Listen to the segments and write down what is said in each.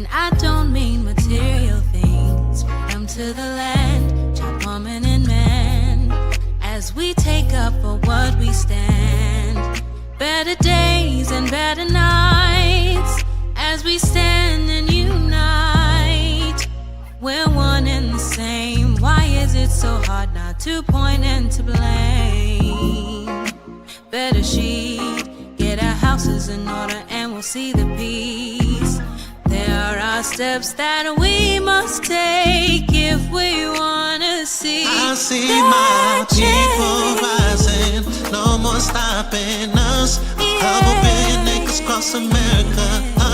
And I don't mean material things. Freedom to the land, child, woman, and man. As we take up for what we stand. Better days and better nights. As we stand and unite. We're one and the same. Why is it so hard not to point and to blame? Better sheet, get our houses in order and we'll see the peace. There are steps that we must take if we wanna see. I see my people rising, no more stopping us. Couple billion acres across America,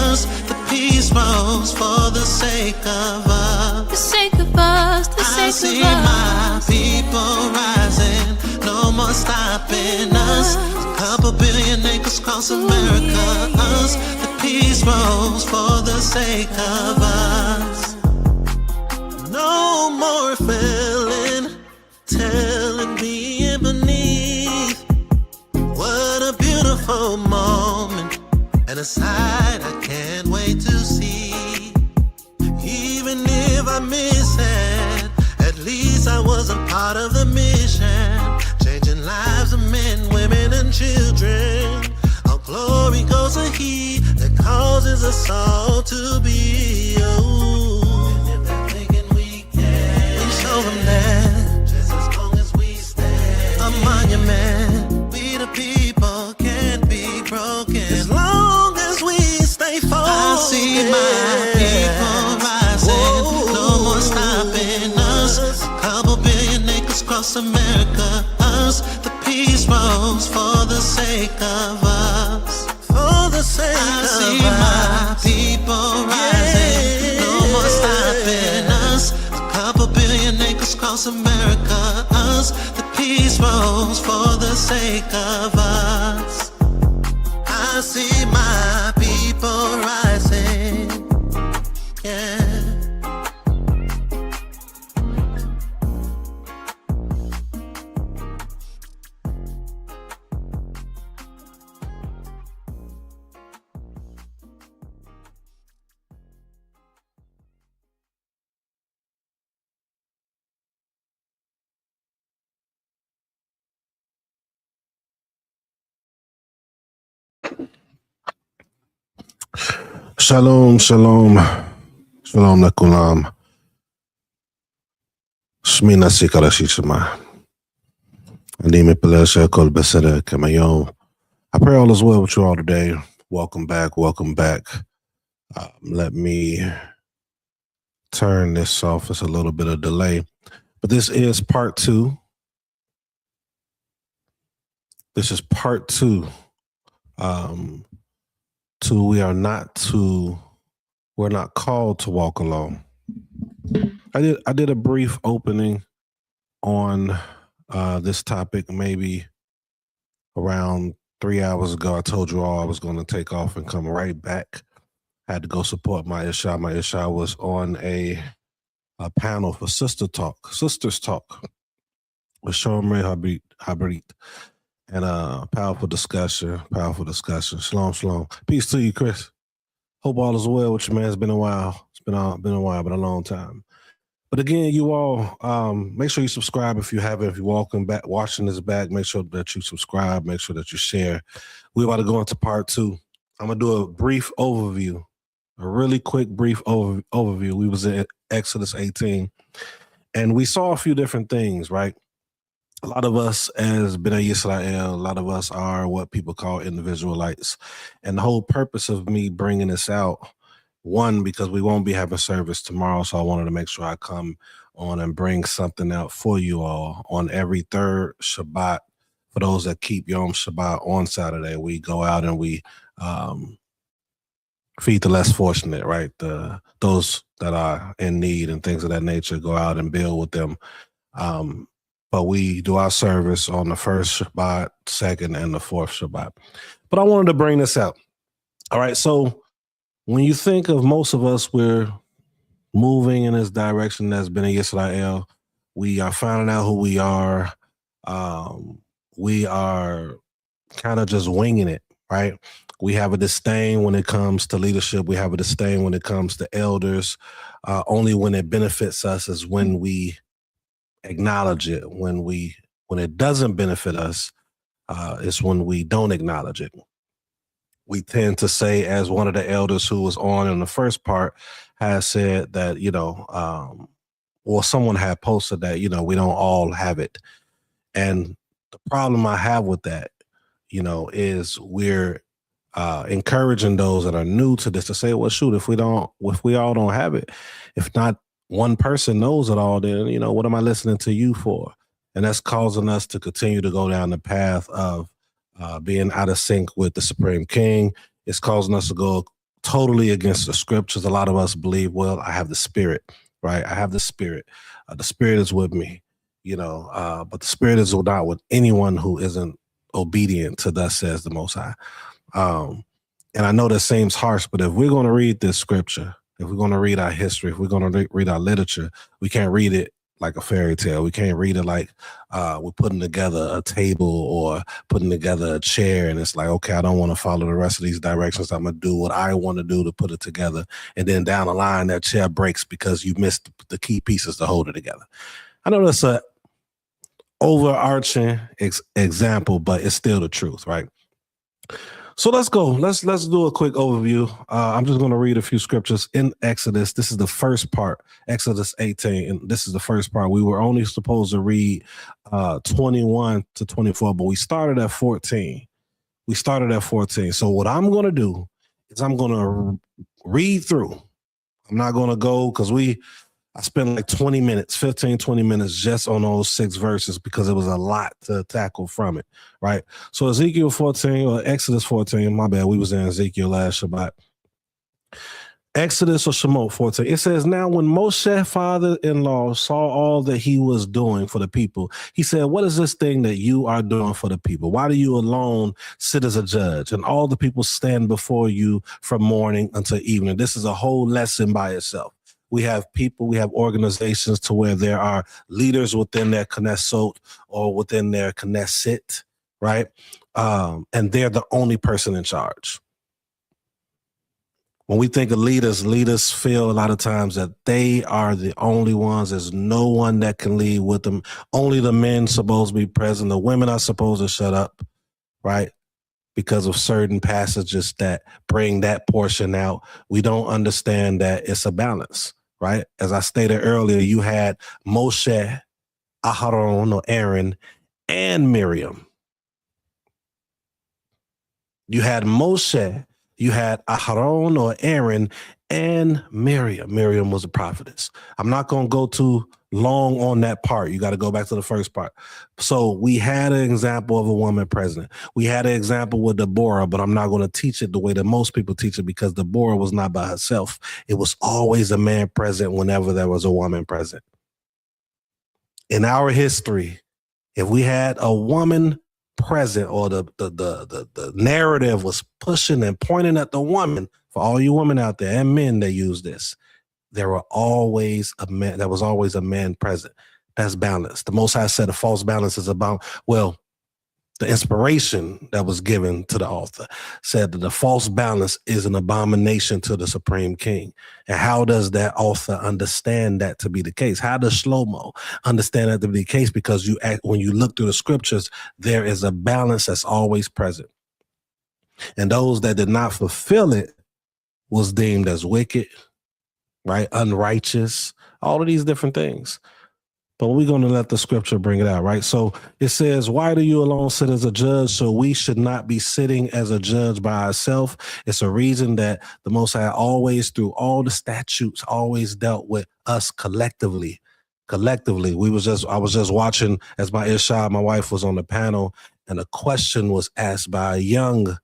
us. The peace rose for the sake of us. The sake of us, the sake of us. I see my people rising, no more stopping us. Couple billion acres across America, us. The peace rose for the sake of us. No more failing, telling me beneath. What a beautiful moment, and a sight I can't wait to see. Even if I miss it, at least I was a part of the mission. Changing lives of men, women, and children. All glory goes to He that causes us all to be. Oh, and if they're thinking we can, we show them that. Just as long as we stand, a monument. We the people can't be broken as long as we stay focused. I see my people rising, no more stopping us. Couple billion acres across America, us. The peace rose for the sake of us. For the sake of us. I see my people rising, no more stopping us. Couple billion acres across America, us. The peace rose for the sake of us. I see my people rising, yeah. שלום, שלום, שלום לכולם. שמי נסיק הראשי שמה. אני מתפלל שהכל בסדר כמיום. I pray all is well with you all today. Welcome back, welcome back. Let me turn this off. It's a little bit of delay. But this is part 2. This is part 2. We're not called to walk alone. I did a brief opening on this topic maybe around 3 hours ago. I told you all I was going to take off and come right back. I had to go support my Isha. My Isha was on a panel for Sisters Talk with Shomri Habrit. And powerful discussion. Shalom, shalom. Peace to you, Chris. Hope all is well with you, man. It's been a while. Been a while, but a long time. But again, you all, make sure you subscribe if you haven't. If you're watching this back, make sure that you subscribe. Make sure that you share. We're about to go into part 2. I'm gonna do a brief overview, a really quick brief overview. We was in Exodus 18, and we saw a few different things, right? A lot of us as Bnei Yisrael, a lot of us are what people call individualites. And the whole purpose of me bringing this out, one, because we won't be having service tomorrow, so I wanted to make sure I come on and bring something out for you all. On every third Shabbat, for those that keep Yom Shabbat on Saturday, we go out and we feed the less fortunate, right? Those that are in need and things of that nature, go out and build with them. But we do our service on the first Shabbat, second, and the fourth Shabbat. But I wanted to bring this out. All right, so when you think of most of us, we're moving in this direction that's been in Yisrael. We are finding out who we are. We are kind of just winging it, right? We have a disdain when it comes to leadership. We have a disdain when it comes to elders. Only when it benefits us is when we acknowledge it. When it doesn't benefit us, it's when we don't acknowledge it. We tend to say, as one of the elders who was on in the first part has said, that, or someone had posted that, we don't all have it. And the problem I have with that, is we're encouraging those that are new to this to say, well, shoot, if we all don't have it, if not one person knows it all, then, what am I listening to you for? And that's causing us to continue to go down the path of being out of sync with the Supreme King. It's causing us to go totally against the scriptures. A lot of us believe, well, I have the Spirit, right? I have the Spirit. The Spirit is with me, but the Spirit is not with anyone who isn't obedient to thus says the Most High. And I know that seems harsh, but if we're going to read this scripture, if we're going to read our history, if we're going to read our literature, we can't read it like a fairy tale. We can't read it like we're putting together a table or putting together a chair, and it's like, okay, I don't want to follow the rest of these directions. I'm going to do what I want to do to put it together. And then down the line, that chair breaks because you missed the key pieces to hold it together. I know that's a overarching example, but it's still the truth, right? So let's go. Let's do a quick overview. I'm just going to read a few scriptures in Exodus. This is the first part, Exodus 18, and this is the first part. We were only supposed to read 21 to 24, but we started at 14. So what I'm going to do is I'm going to read through. I'm not going to go because I spent like 20 minutes just on those 6 verses because it was a lot to tackle from it, right? So Ezekiel 14 or Exodus 14, my bad, we was in Ezekiel last Shabbat. Exodus or Shemot 14, it says, now when Moshe, father-in-law, saw all that he was doing for the people, he said, what is this thing that you are doing for the people? Why do you alone sit as a judge? And all the people stand before you from morning until evening. This is a whole lesson by itself. We have people, we have organizations to where there are leaders within their Knesset or within their Knesset, right? And they're the only person in charge. When we think of leaders feel a lot of times that they are the only ones. There's no one that can lead with them. Only the men supposed to be present. The women are supposed to shut up, right? Because of certain passages that bring that portion out. We don't understand that it's a balance. Right? As I stated earlier, you had Moshe, Aharon or Aaron, and Miriam. You had Moshe, you had Aharon or Aaron, and Miriam. Miriam was a prophetess. I'm not going to go too long on that part. You got to go back to the first part. So we had an example of a woman president. We had an example with Deborah, but I'm not going to teach it the way that most people teach it because Deborah was not by herself. It was always a man present whenever there was a woman present. In our history, if we had a woman present or the narrative was pushing and pointing at the woman, for all you women out there and men that use this, there was always a man present. That's balance. The Most High said a false balance is about, well, the inspiration that was given to the author said that the false balance is an abomination to the Supreme King. And how does that author understand that to be the case? How does Shlomo understand that to be the case? Because when you look through the scriptures, there is a balance that's always present. And those that did not fulfill it was deemed as wicked, right? Unrighteous, all of these different things. But we're going to let the scripture bring it out, right? So it says, why do you alone sit as a judge? So we should not be sitting as a judge by ourselves. It's a reason that the Most High always, through all the statutes, always dealt with us collectively. I was just watching as my Irshad, my wife, was on the panel, and a question was asked by a young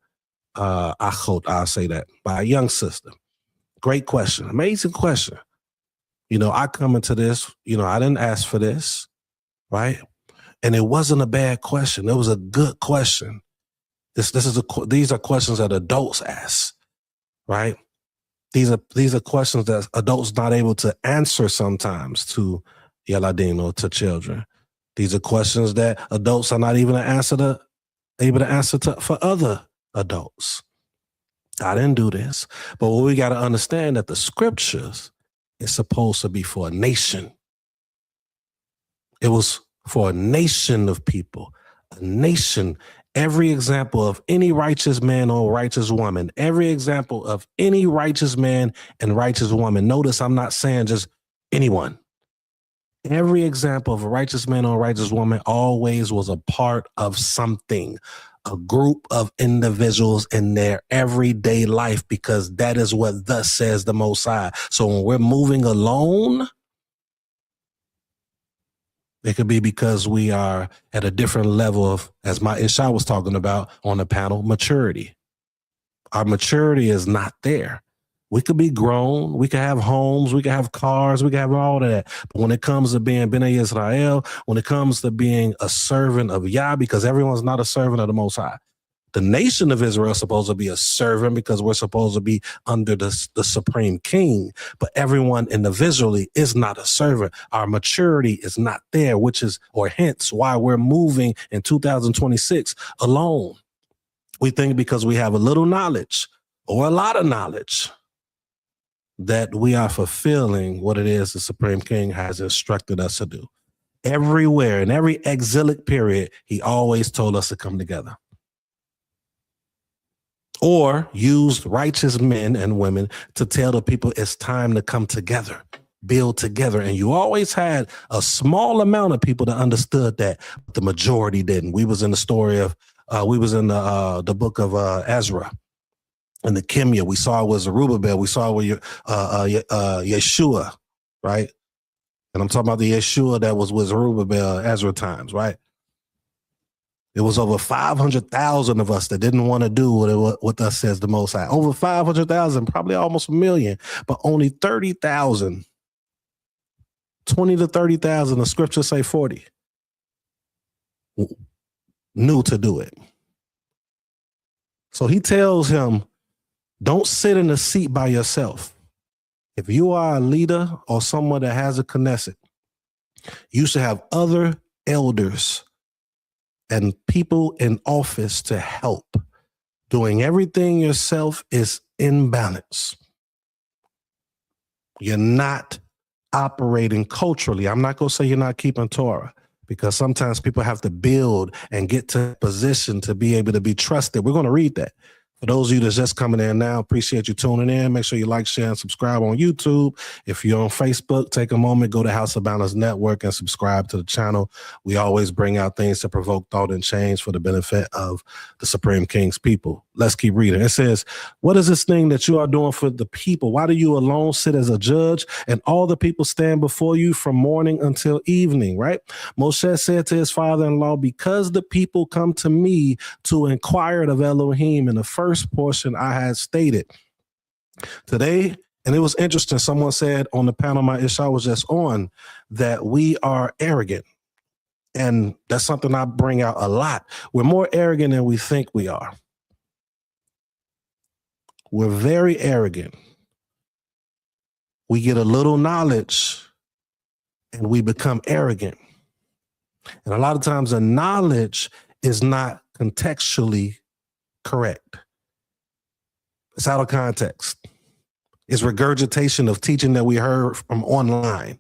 achot, I'll say that, by a young sister. Great question, amazing question. I come into this, I didn't ask for this, right? And it wasn't a bad question. It was a good question. These are questions that adults ask, right? These are questions that adults not able to answer sometimes to Yaladim or to children. These are questions that adults are not even able to answer for other adults. I didn't do this. But what we got to understand that the scriptures is supposed to be for a nation. It was for a nation of people, a nation. Every example of any righteous man or righteous woman, every example of any righteous man and righteous woman. Notice I'm not saying just anyone. Every example of a righteous man or a righteous woman always was a part of something, a group of individuals in their everyday life, because that is what thus says the Most High. So when we're moving alone, it could be because we are at a different level of, as my Isha was talking about on the panel, maturity. Our maturity is not there. We could be grown. We could have homes. We could have cars. We could have all of that. But when it comes to being Bnei Israel, when it comes to being a servant of Yah, because everyone's not a servant of the Most High. The nation of Israel is supposed to be a servant because we're supposed to be under the supreme king, but everyone individually is not a servant. Our maturity is not there, which is, or hence why we're moving in 2026 alone. We think because we have a little knowledge or a lot of knowledge that we are fulfilling what it is the supreme king has instructed us to do. Everywhere, in every exilic period, he always told us to come together. Or used righteous men and women to tell the people it's time to come together, build together. And you always had a small amount of people that understood that, but the majority didn't. We was in the story of, we was in the book of Ezra and the Kimya. We saw it was Zerubbabel. We saw it with Yeshua, right? And I'm talking about the Yeshua that was with Zerubbabel, Ezra times, right? It was over 500,000 of us that didn't want to do what thus says the Most High. Over 500,000, probably almost a million, but only 30,000, 20 to 30,000, the scriptures say 40, knew to do it. So he tells him, don't sit in a seat by yourself. If you are a leader or someone that has a Knesset, you should have other elders and people in office to help. Doing everything yourself is imbalance. You're not operating culturally. I'm not going to say you're not keeping Torah, because sometimes people have to build and get to a position to be able to be trusted. We're going to read that. For those of you that's just coming in now, appreciate you tuning in. Make sure you like, share, and subscribe on YouTube. If you're on Facebook, take a moment, go to House of Balance Network and subscribe to the channel. We always bring out things to provoke thought and change for the benefit of the Supreme King's people. Let's keep reading. It says, what is this thing that you are doing for the people? Why do you alone sit as a judge and all the people stand before you from morning until evening, right? Moshe said to his father-in-law, because the people come to me to inquire of Elohim. In the first portion I had stated today, and it was interesting, someone said on the panel my Isha was just on, that we are arrogant. And that's something I bring out a lot. We're more arrogant than we think we are. We're very arrogant. We get a little knowledge and we become arrogant. And a lot of times the knowledge is not contextually correct. It's out of context. It's regurgitation of teaching that we heard from online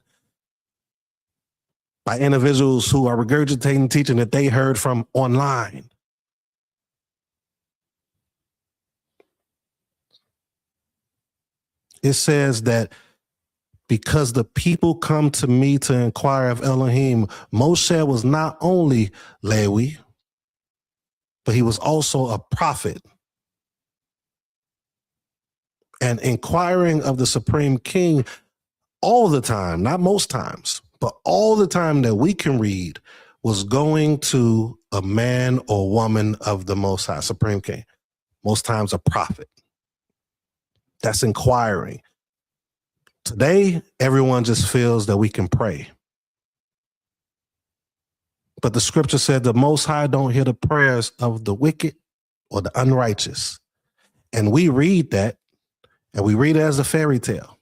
by individuals who are regurgitating teaching that they heard from online. It says that because the people come to me to inquire of Elohim, Moshe was not only Lewi, but he was also a prophet. And inquiring of the Supreme King all the time, not most times, but all the time that we can read, was going to a man or woman of the Most High, Supreme King. Most times a prophet. That's inquiring. Today, everyone just feels that we can pray. But the scripture said the Most High don't hear the prayers of the wicked or the unrighteous. And we read that, and we read it as a fairy tale.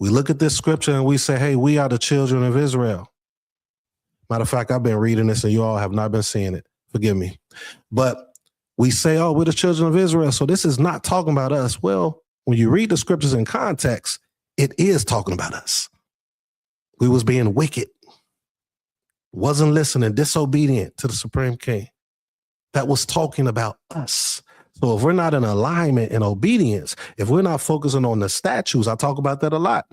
We look at this scripture and we say, hey, we are the children of Israel. Matter of fact, I've been reading this and you all have not been seeing it. Forgive me. But We say, oh, we're the children of Israel, so this is not talking about us. Well, when you read the scriptures in context, it is talking about us. We was being wicked, wasn't listening, disobedient to the Supreme King. That was talking about us. So if we're not in alignment and obedience, if we're not focusing on the statutes, I talk about that a lot,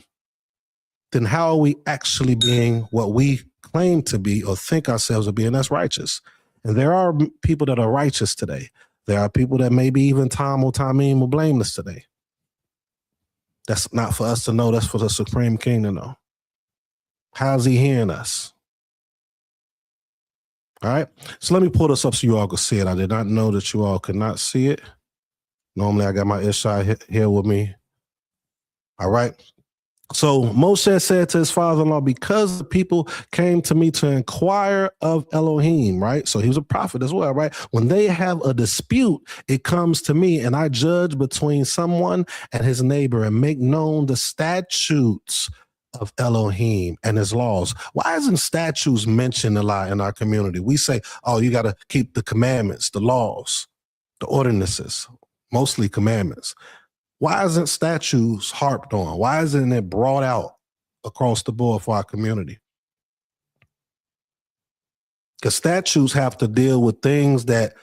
then how are we actually being what we claim to be or think ourselves of being? That's righteous. And there are people that are righteous today. There are people that maybe even Tom or Tamim will blame us today. That's not for us to know. That's for the Supreme King to know. How's he hearing us? All right. So let me pull this up so you all can see it. I did not know that you all could not see it. Normally I got my Ishai here with me. All right. So Moshe said to his father-in-law, because the people came to me to inquire of Elohim, right? So he was a prophet as well, right? When they have a dispute, it comes to me and I judge between someone and his neighbor and make known the statutes of Elohim and his laws. Why isn't statutes mentioned a lot in our community? We say, oh, you got to keep the commandments, the laws, the ordinances, mostly commandments. Why isn't statutes harped on? Why isn't it brought out across the board for our community? Because statutes have to deal with things that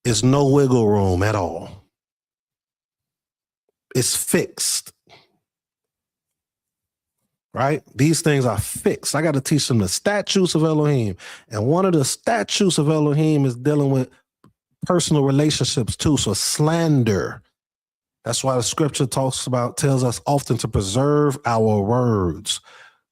is no wiggle room at all. It's fixed. Right? These things are fixed. I got to teach them the statutes of Elohim. And one of the statutes of Elohim is dealing with personal relationships too. So slander. That's why the scripture tells us often to preserve our words.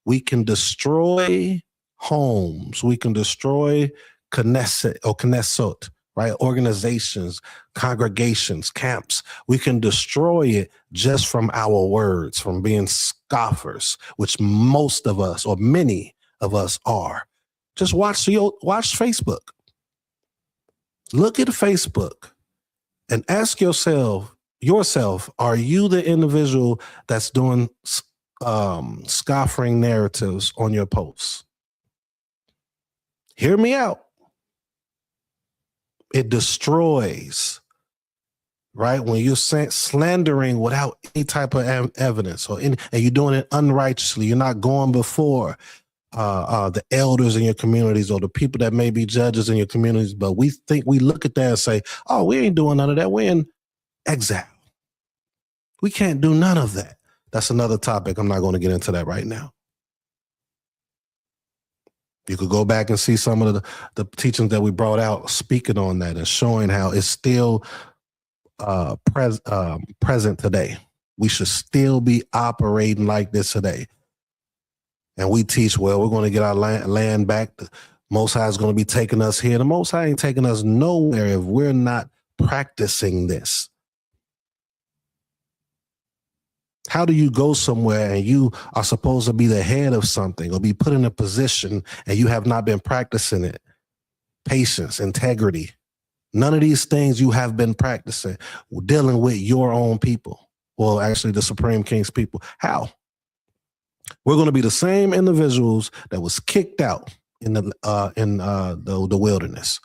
We can destroy homes. We can destroy Knesset, right? Organizations, congregations, camps. We can destroy it just from our words, from being scoffers, which most of us or many of us are. Just watch Facebook. Look at Facebook and ask yourself, are you the individual that's doing scoffing narratives on your posts? Hear me out. It destroys, right? When you're slandering without any type of evidence and you're doing it unrighteously, you're not going before the elders in your communities or the people that may be judges in your communities, but we look at that and say, oh, we ain't doing none of that. We're in exile. We can't do none of that. That's another topic. I'm not going to get into that right now. You could go back and see some of the teachings that we brought out speaking on that and showing how it's still present today. We should still be operating like this today. And we teach, well, we're going to get our land back. The Most High is going to be taking us here. The Most High ain't taking us nowhere if we're not practicing this. How do you go somewhere and you are supposed to be the head of something or be put in a position and you have not been practicing it? Patience, integrity. None of these things you have been practicing, dealing with your own people. Well, actually the Supreme King's people. How? We're going to be the same individuals that was kicked out in the wilderness.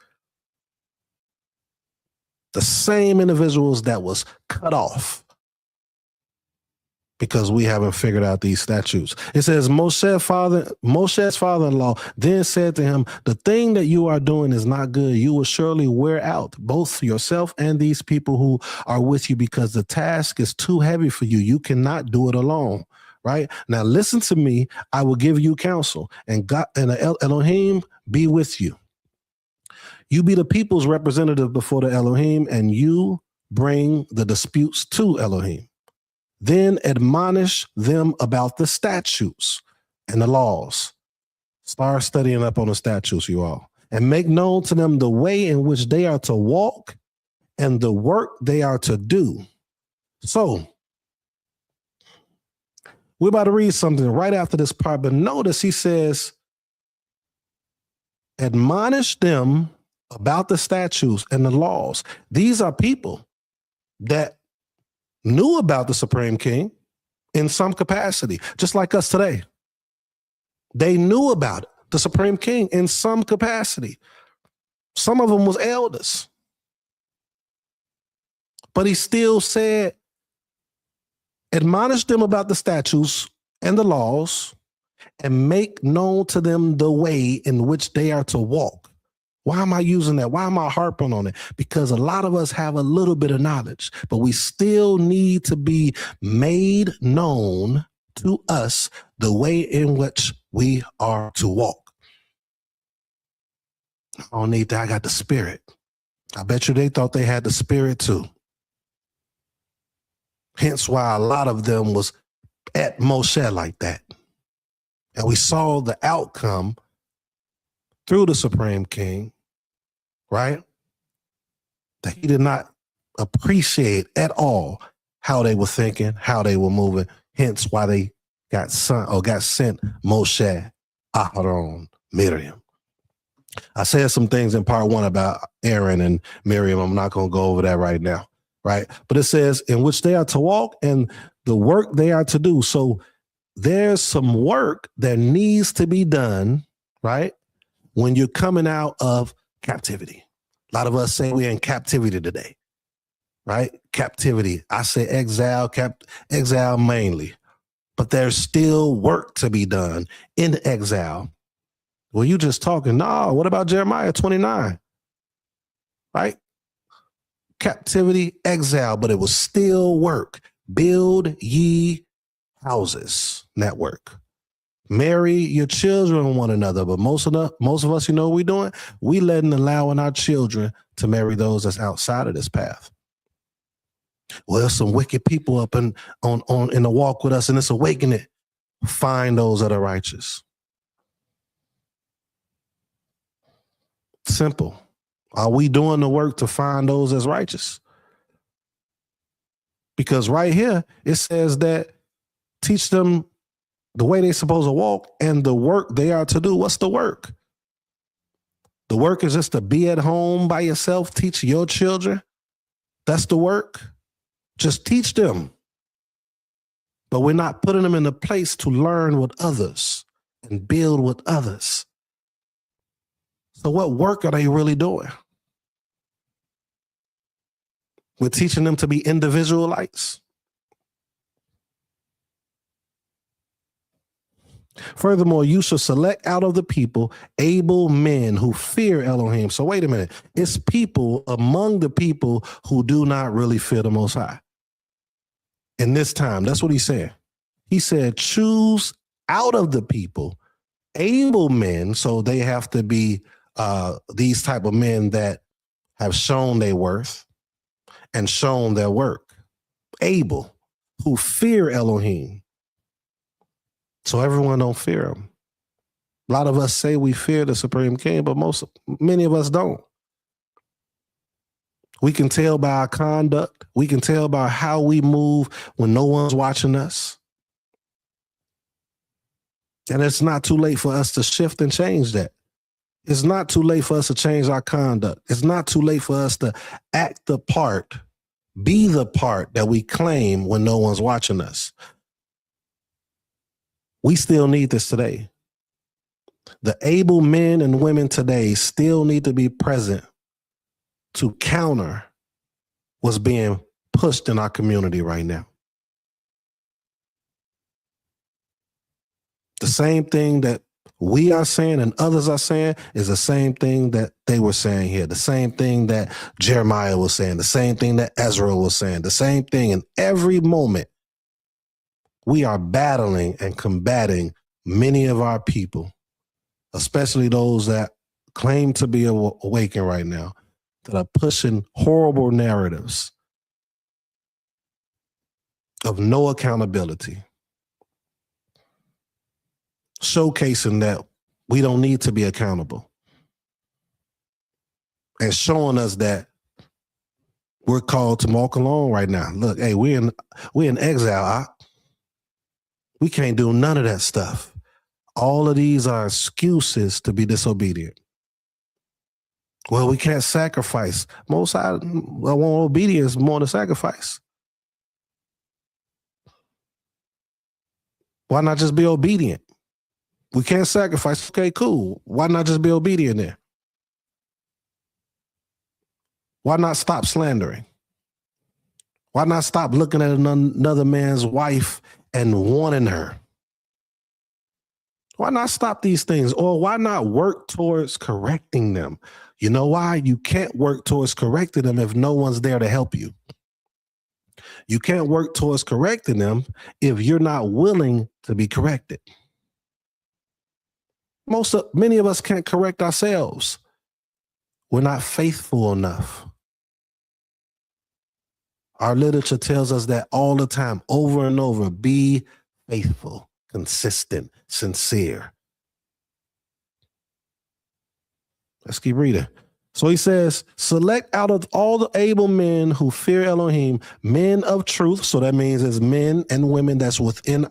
The same individuals that was cut off. Because we haven't figured out these statutes. It says, Moshe's father-in-law then said to him, the thing that you are doing is not good. You will surely wear out both yourself and these people who are with you because the task is too heavy for you. You cannot do it alone, right? Now listen to me. I will give you counsel and God and Elohim be with you. You be the people's representative before the Elohim and you bring the disputes to Elohim. Then admonish them about the statutes and the laws. Start studying up on the statutes, you all, and make known to them the way in which they are to walk and the work they are to do. So we're about to read something right after this part, but notice he says, admonish them about the statutes and the laws. These are people that knew about the Supreme King in some capacity, just like us today. They knew about it, the Supreme King in some capacity. Some of them was elders. But he still said, admonish them about the statutes and the laws, and make known to them the way in which they are to walk. Why am I using that? Why am I harping on it? Because a lot of us have a little bit of knowledge, but we still need to be made known to us the way in which we are to walk. I don't need that. I got the Spirit. I bet you they thought they had the Spirit too. Hence why a lot of them was at Moshe like that. And we saw the outcome through the Supreme King, right? That he did not appreciate at all how they were thinking, how they were moving. Hence why they got sent Moshe, Aharon, Miriam. I said some things in part 1 about Aaron and Miriam. I'm not going to go over that right now, right? But it says in which they are to walk and the work they are to do. So there's some work that needs to be done, right? When you're coming out of captivity. A lot of us say we're in captivity today, right? Captivity. I say exile mainly. But there's still work to be done in exile. Well, you just talking. No, what about Jeremiah 29? Right? Captivity, exile, but it was still work. Build ye houses, network. Marry your children one another. But most of us, you know what we're doing? We allowing our children to marry those that's outside of this path. Well, there's some wicked people up in the walk with us, and it's awakening. Find those that are righteous. Simple. Are we doing the work to find those as righteous? Because right here, it says that teach them the way they're supposed to walk and the work they are to do. What's the work? The work is just to be at home by yourself, teach your children. That's the work. Just teach them. But we're not putting them in a place to learn with others and build with others. So what work are they really doing? We're teaching them to be individualites. Furthermore, you shall select out of the people able men who fear Elohim. So wait a minute. It's people among the people who do not really fear the Most High. In this time, that's what he said. He said, choose out of the people able men. So they have to be these type of men that have shown their worth and shown their work. Able, who fear Elohim. So everyone don't fear him. A lot of us say we fear the Supreme King, but many of us don't. We can tell by our conduct. We can tell by how we move when no one's watching us. And it's not too late for us to shift and change that. It's not too late for us to change our conduct. It's not too late for us to act the part, be the part that we claim when no one's watching us. We still need this today. The able men and women today still need to be present to counter what's being pushed in our community right now. The same thing that we are saying and others are saying is the same thing that they were saying here. The same thing that Jeremiah was saying. The same thing that Ezra was saying. The same thing in every moment. We are battling and combating many of our people, especially those that claim to be awakened right now, that are pushing horrible narratives of no accountability, showcasing that we don't need to be accountable, and showing us that we're called to walk alone right now. Look, hey, we're in exile. We can't do none of that stuff. All of these are excuses to be disobedient. Well, we can't sacrifice. Most I want obedience more than sacrifice. Why not just be obedient? We can't sacrifice. Okay, cool. Why not just be obedient then? Why not stop slandering? Why not stop looking at another man's wife and wanting her? Why not stop these things? Or why not work towards correcting them? You know why? You can't work towards correcting them if no one's there to help you. You can't work towards correcting them if you're not willing to be corrected. Many of us can't correct ourselves. We're not faithful enough. Our literature tells us that all the time, over and over. Be faithful, consistent, sincere. Let's keep reading. So he says, select out of all the able men who fear Elohim, men of truth. So that means it's men and women that's within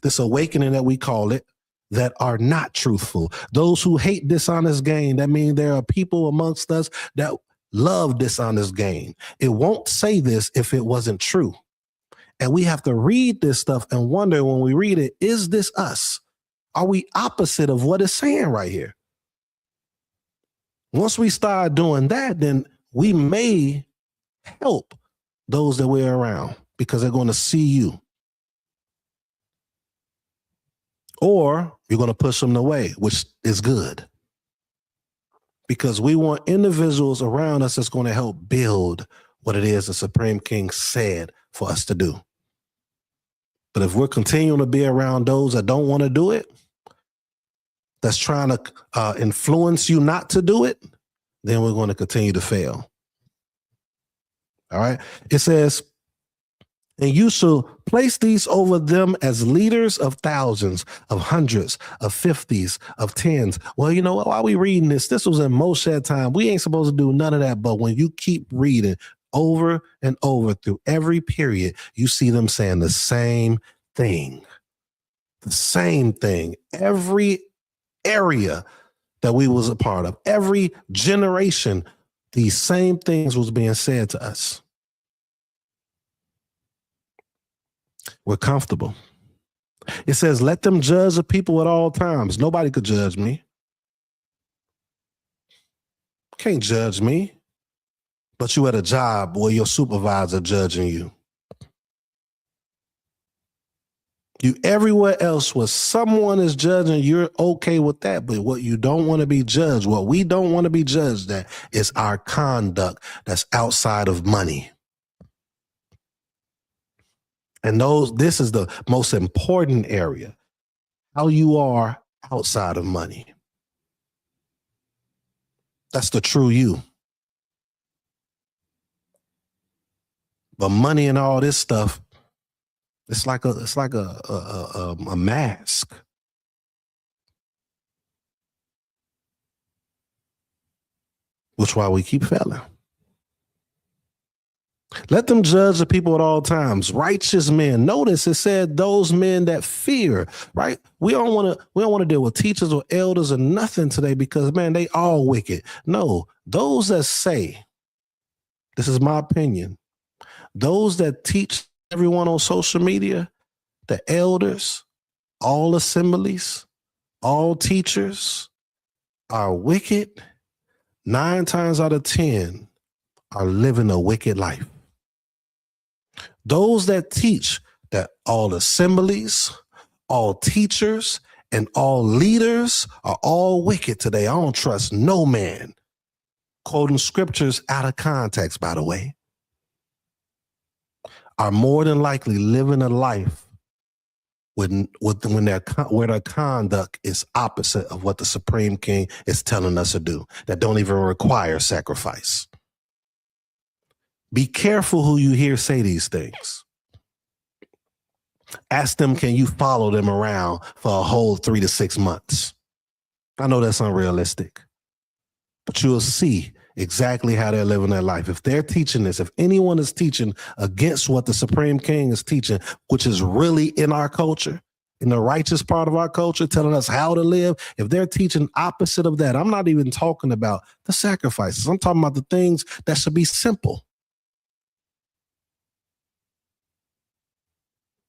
this awakening that we call it, that are not truthful. Those who hate dishonest gain. That means there are people amongst us that love dishonest gain. It won't say this if it wasn't true. And we have to read this stuff and wonder when we read it, is this us? Are we opposite of what it's saying right here? Once we start doing that, then we may help those that we're around because they're going to see you. Or you're going to push them away, which is good. Because we want individuals around us that's going to help build what it is the Supreme King said for us to do. But if we're continuing to be around those that don't want to do it, that's trying to influence you not to do it, then we're going to continue to fail. All right. It says, and you shall place these over them as leaders of thousands, of hundreds, of fifties, of tens. Well, you know what? While we reading this was in Moshe time. We ain't supposed to do none of that. But when you keep reading over and over through every period, you see them saying the same thing. The same thing. Every area that we was a part of, every generation, these same things was being said to us. We're comfortable. It says, let them judge the people at all times. Nobody could judge me. Can't judge me. But you at a job where your supervisor judging you. You everywhere else where someone is judging, you're okay with that. But what you don't want to be judged, what we don't want to be judged at is our conduct that's outside of money. And this is the most important area, how you are outside of money. That's the true you. But money and all this stuff, it's like a mask. Which is why we keep failing. Let them judge the people at all times. Righteous men. Notice it said those men that fear, right? We don't want to deal with teachers or elders or nothing today because, man, they all wicked. No, those that say, this is my opinion, those that teach everyone on social media, the elders, all assemblies, all teachers are wicked. 9 times out of 10 are living a wicked life. Those that teach that all assemblies, all teachers, and all leaders are all wicked today. I don't trust no man. Quoting scriptures out of context, by the way, are more than likely living a life where their conduct is opposite of what the Supreme King is telling us to do, that don't even require sacrifice. Be careful who you hear say these things. Ask them, can you follow them around for a whole 3 to 6 months? I know that's unrealistic, but you'll see exactly how they're living their life. If they're teaching this, if anyone is teaching against what the Supreme King is teaching, which is really in our culture, in the righteous part of our culture, telling us how to live, if they're teaching opposite of that, I'm not even talking about the sacrifices. I'm talking about the things that should be simple.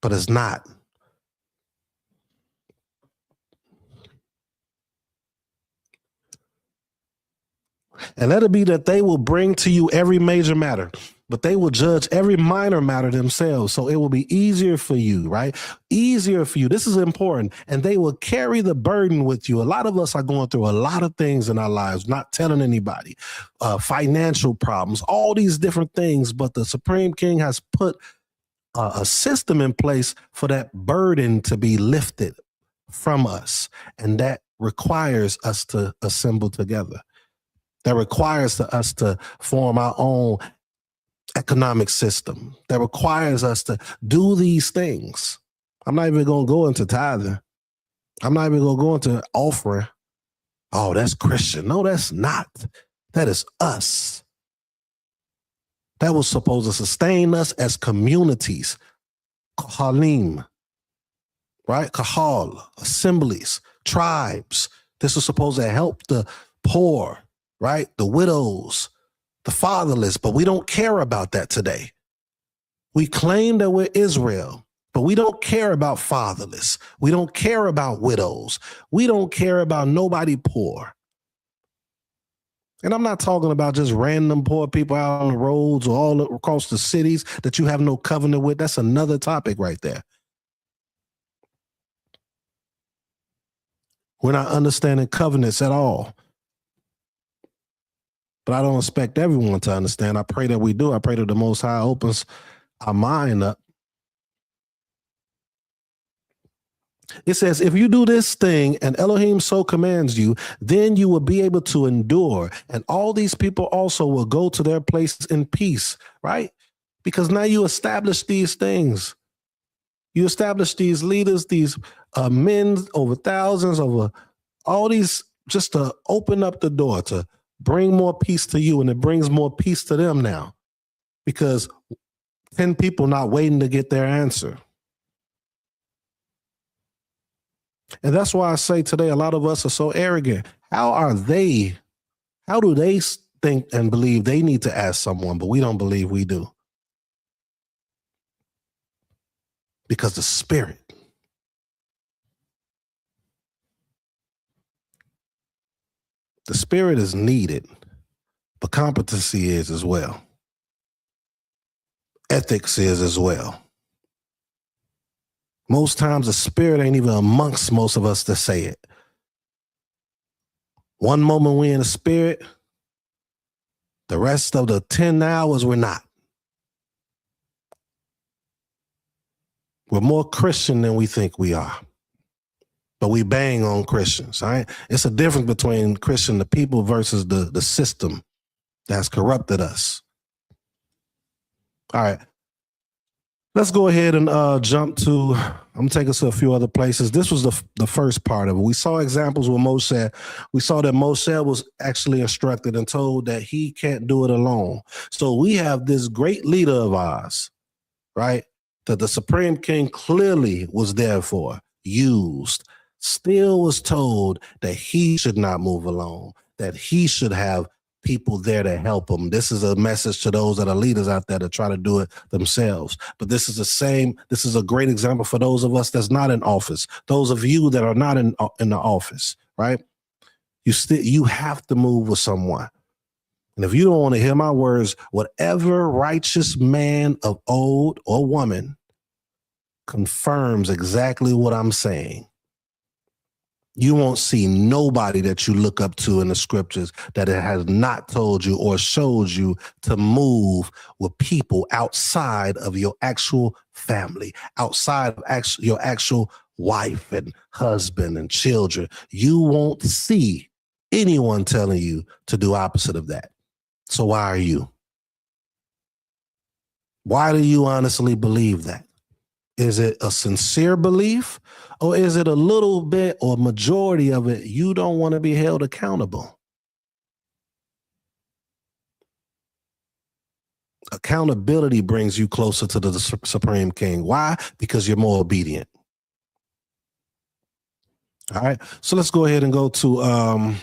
But it's not. And let it be that they will bring to you every major matter. but they will judge every minor matter themselves. So it will be easier for you, right? Easier for you. This is important. And they will carry the burden with you. A lot of us are going through a lot of things in our lives, not telling anybody, financial problems, all these different things. But the Supreme King has put a system in place for that burden to be lifted from us. And that requires us to assemble together. That requires us to form our own economic system. That requires us to do these things. I'm not even going to go into tithing. I'm not even going to go into offering. Oh, that's Christian. No, that's not. That is us. That was supposed to sustain us as communities. Kahalim, right? Kahal, assemblies, tribes. This was supposed to help the poor, right? The widows, the fatherless, but we don't care about that today. We claim that we're Israel, but we don't care about fatherless. We don't care about widows. We don't care about nobody poor. And I'm not talking about just random poor people out on the roads or all across the cities that you have no covenant with. That's another topic right there. We're not understanding covenants at all. But I don't expect everyone to understand. I pray that we do. I pray that the Most High opens our mind up. It says, if you do this thing and Elohim so commands you, then you will be able to endure. And all these people also will go to their places in peace, right? Because now you establish these things. You establish these leaders, these men over thousands, over all these, just to open up the door, to bring more peace to you. And it brings more peace to them now. Because 10 people not waiting to get their answer. And that's why I say today, a lot of us are so arrogant. How do they think and believe they need to ask someone, but we don't believe we do? Because the Spirit. The Spirit is needed, but competency is as well. Ethics is as well. Most times the Spirit ain't even amongst most of us to say it. One moment we're in the Spirit, the rest of the 10 hours we're not. We're more Christian than we think we are. But we bang on Christians, all right? It's a difference between Christian, the people, versus the system that's corrupted us. All right. Let's go ahead and jump to, I'm going to take us to a few other places. This was the first part of it. We saw examples with Moshe. We saw that Moshe was actually instructed and told that he can't do it alone. So we have this great leader of ours, right, that the Supreme King clearly was there for, used, still was told that he should not move alone, that he should have people there to help them. This is a message to those that are leaders out there to try to do it themselves. But this is a great example for those of us that's not in office, those of you that are not in the office, right? You have to move with someone. And if you don't want to hear my words, whatever righteous man of old or woman confirms exactly what I'm saying. You won't see nobody that you look up to in the scriptures that it has not told you or showed you to move with people outside of your actual family, outside of your actual wife and husband and children. You won't see anyone telling you to do opposite of that. So why are you? Why do you honestly believe that? Is it a sincere belief, or is it a little bit or majority of it you don't want to be held accountable? Accountability brings you closer to the Supreme King. Why? Because you're more obedient. All right, so let's go ahead and go to,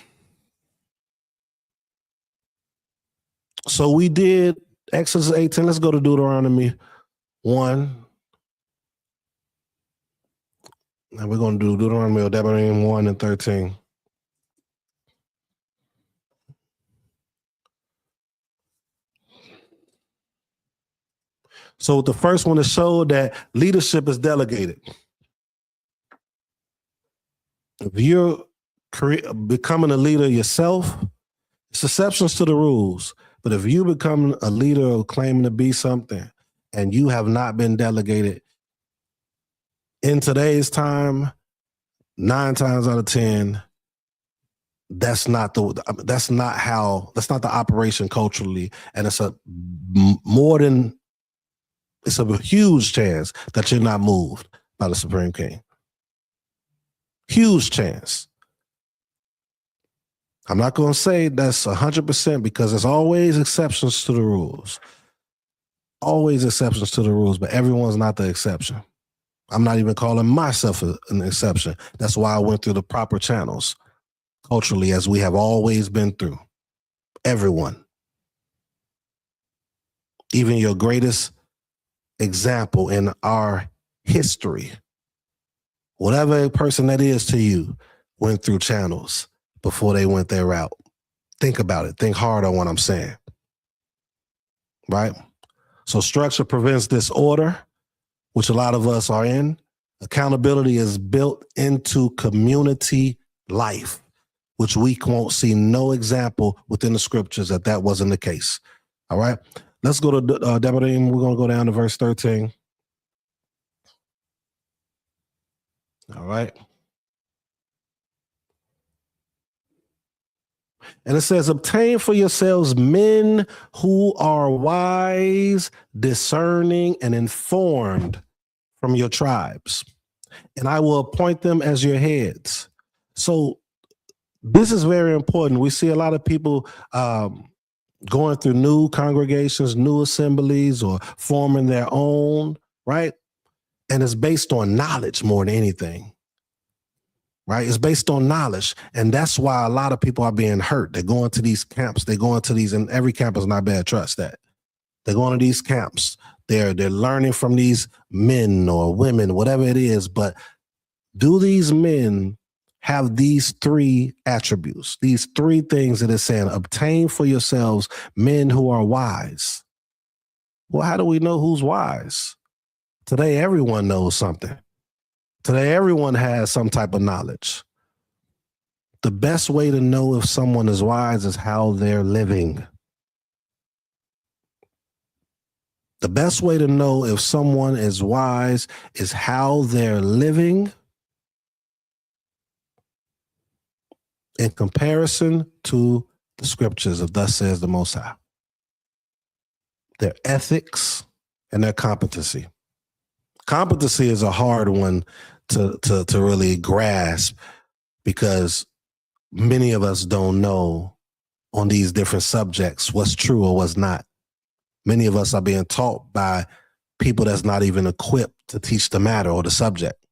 so we did Exodus 18. Let's go to Deuteronomy 1. And we're going to do Deuteronomy or Deuteronomy 1 and 13. So the first one is showed that leadership is delegated. If you're becoming a leader yourself, it's exceptions to the rules. But if you become a leader or claiming to be something and you have not been delegated, in today's time, 9 times out of 10, that's not the operation culturally. And it's a huge chance that you're not moved by the Supreme King. Huge chance. I'm not going to say that's 100% because there's always exceptions to the rules. Always exceptions to the rules, but everyone's not the exception. I'm not even calling myself an exception. That's why I went through the proper channels culturally, as we have always been through. Everyone. Even your greatest example in our history, whatever person that is to you, went through channels before they went their route. Think about it. Think hard on what I'm saying. Right? So structure prevents disorder, which a lot of us are in. Accountability is built into community life, which we won't see no example within the scriptures that wasn't the case. All right? Let's go to Devarim. We're going to go down to verse 13. All right. And it says, obtain for yourselves men who are wise, discerning, and informed from your tribes, and I will appoint them as your heads. So this is very important. We see a lot of people going through new congregations, new assemblies, or forming their own, right? And it's based on knowledge more than anything. Right? It's based on knowledge. And that's why a lot of people are being hurt. They're going to these camps. They're going to these, and every camp is not bad, trust that. They're going to these camps. They're learning from these men or women, whatever it is. But do these men have these 3 attributes, these 3 things that it's saying? Obtain for yourselves men who are wise. Well, how do we know who's wise? Today, everyone knows something. Today, everyone has some type of knowledge. The best way to know if someone is wise is how they're living. The best way to know if someone is wise is how they're living in comparison to the scriptures of thus says the Most High. Their ethics and their competency. Competency is a hard one to really grasp because many of us don't know on these different subjects what's true or what's not. Many of us are being taught by people that's not even equipped to teach the matter or the subject.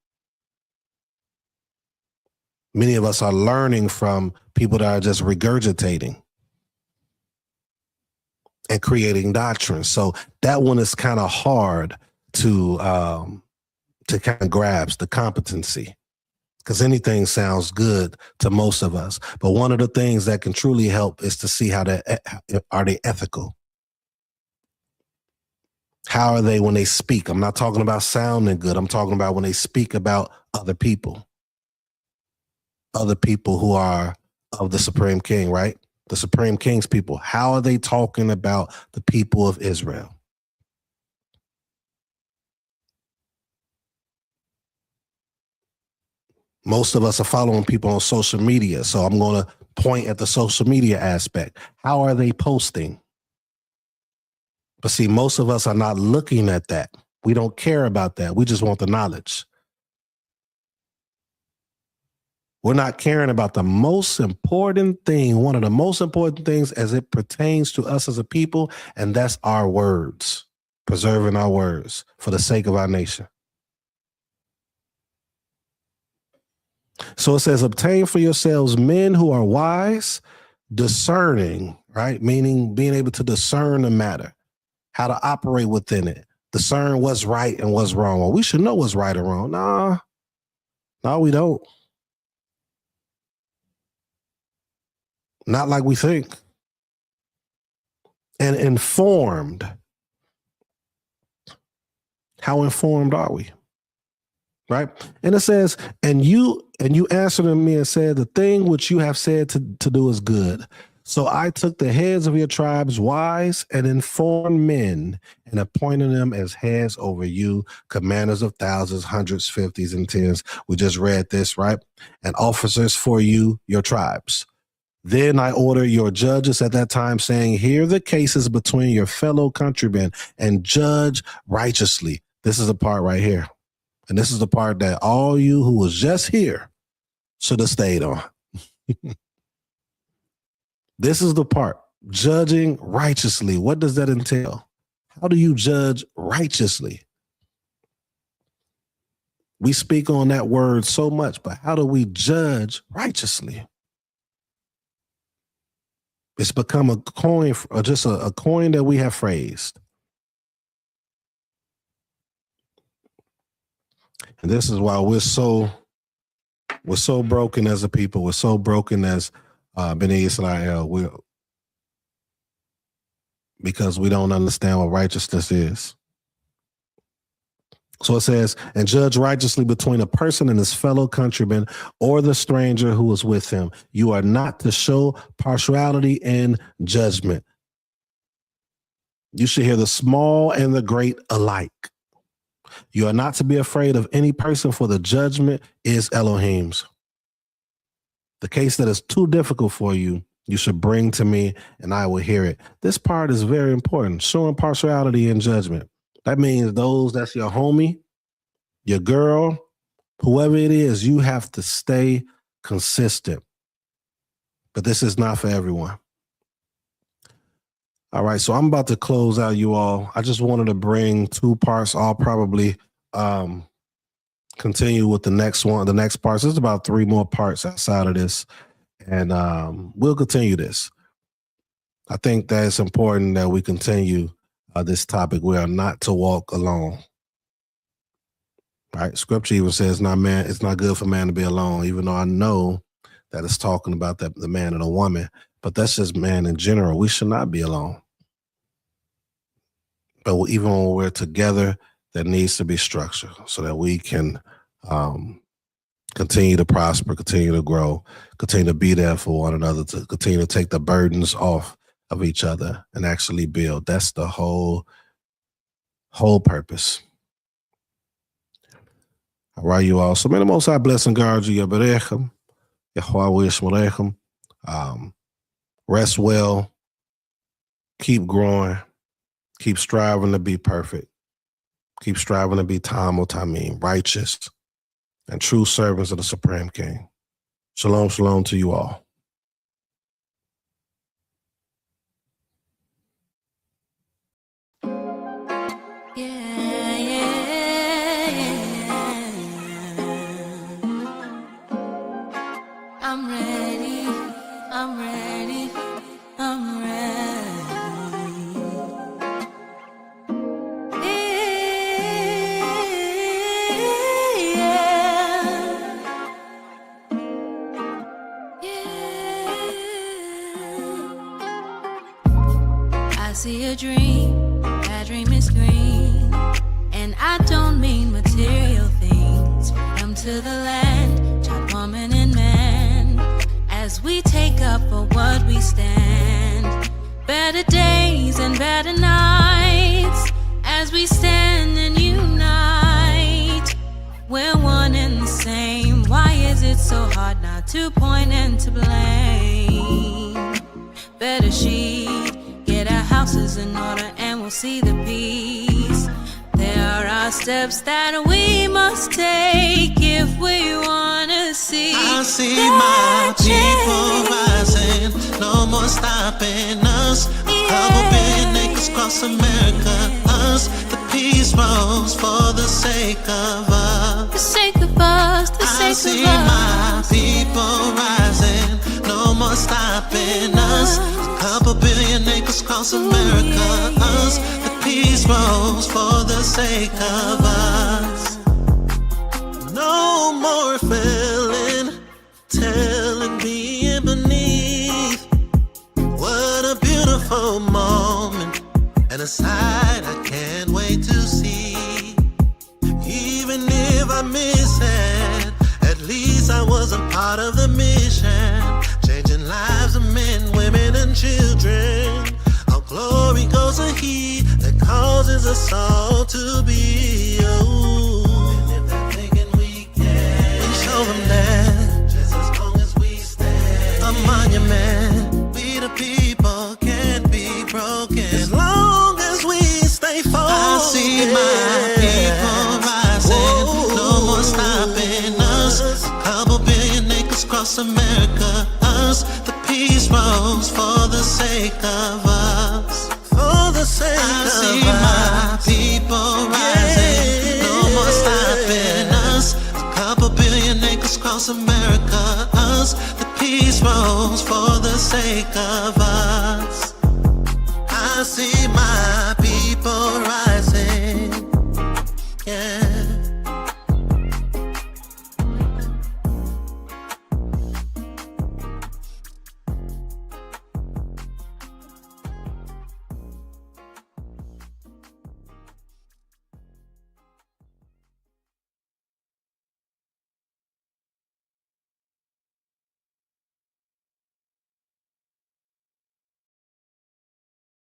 Many of us are learning from people that are just regurgitating and creating doctrines. So that one is kind of hard to kind of grasp, the competency, because anything sounds good to most of us. But one of the things that can truly help is to see are they ethical? How are they when they speak? I'm not talking about sounding good. I'm talking about when they speak about other people who are of the Supreme King, right? The Supreme King's people. How are they talking about the people of Israel? Most of us are following people on social media, so I'm going to point at the social media aspect. How are they posting? But see, most of us are not looking at that. We don't care about that. We just want the knowledge. We're not caring about the most important thing, one of the most important things as it pertains to us as a people, and that's our words, preserving our words for the sake of our nation. So it says, obtain for yourselves men who are wise, discerning, right? Meaning being able to discern the matter, how to operate within it, discern what's right and what's wrong. Well, we should know what's right or wrong. No, we don't. Not like we think. And informed. How informed are we? Right? And it says, and you answered me and said, the thing which you have said to do is good. So I took the heads of your tribes, wise and informed men, and appointed them as heads over you, commanders of thousands, hundreds, fifties, and tens. We just read this, right? And officers for you, your tribes. Then I order your judges at that time, saying, hear the cases between your fellow countrymen and judge righteously. This is the part right here. And this is the part that all you who was just here should have stayed on. This is the part, judging righteously. What does that entail? How do you judge righteously? We speak on that word so much, but how do we judge righteously? It's become a coin, or just a coin that we have phrased. And this is why we're so broken as a people. We're so broken as B'nai Israel, because we don't understand what righteousness is. So it says, and judge righteously between a person and his fellow countryman or the stranger who is with him. You are not to show partiality in judgment. You should hear the small and the great alike. You are not to be afraid of any person, for the judgment is Elohim's. The case that is too difficult for you, you should bring to me, and I will hear it. This part is very important, showing partiality in judgment. That means those, that's your homie, your girl, whoever it is, you have to stay consistent. But this is not for everyone. All right, so I'm about to close out, you all. I just wanted to bring two parts. I'll probably continue with the next one, the next parts. There's about 3 more parts outside of this, and we'll continue this. I think that it's important that we continue this topic. We are not to walk alone. Right? Scripture even says, it's not good for man to be alone, even though I know that it's talking about the man and a woman, but that's just man in general. We should not be alone. But even when we're together, there needs to be structure so that we can continue to prosper, continue to grow, continue to be there for one another, to continue to take the burdens off of each other and actually build. That's the whole purpose. All right, you all. So may the Most High bless and guard you. Yaberechem, Yahweh Yishmerechem. Rest well. Keep growing. Keep striving to be perfect. Keep striving to be Tamim, righteous, and true servants of the Supreme King. Shalom, shalom to you all. I'm ready, I'm ready, I'm ready. I see a dream, that dream is green, and I don't mean material things. Freedom to the land, child, woman, and man, as we take up for what we stand. Better days and better nights, as we stand and unite. We're one and the same. Why is it so hard not to point and to blame? Better sheet, get our houses in order, and we'll see the peace. There are steps that we must take if we want to see. I see my people rising, no more stopping us. Couple billion acres across America, us. The peace rose for the sake of us. The sake of us, the sake of us. I see my people rising, no more stopping us. Couple billion acres across America, us. The peace rose for the sake of us. No more feeling, telling, being beneath. What a beautiful moment, and a sight I can't wait to see. part of the mission, changing lives of men, women, and children. Our glory goes to He that causes us all to be. Oh, and if they're thinking we can, we show them that just as long as we stand, a monument. We the people can't be broken as long as we stay focused. I see my people rising, no more stopping us. A couple billion acres across America, us. The peace rose for the sake of us. For the sake I see my people rising, no more stopping us. A couple billion acres across America, us. The peace rose for the sake of us. I see my people rising, yeah.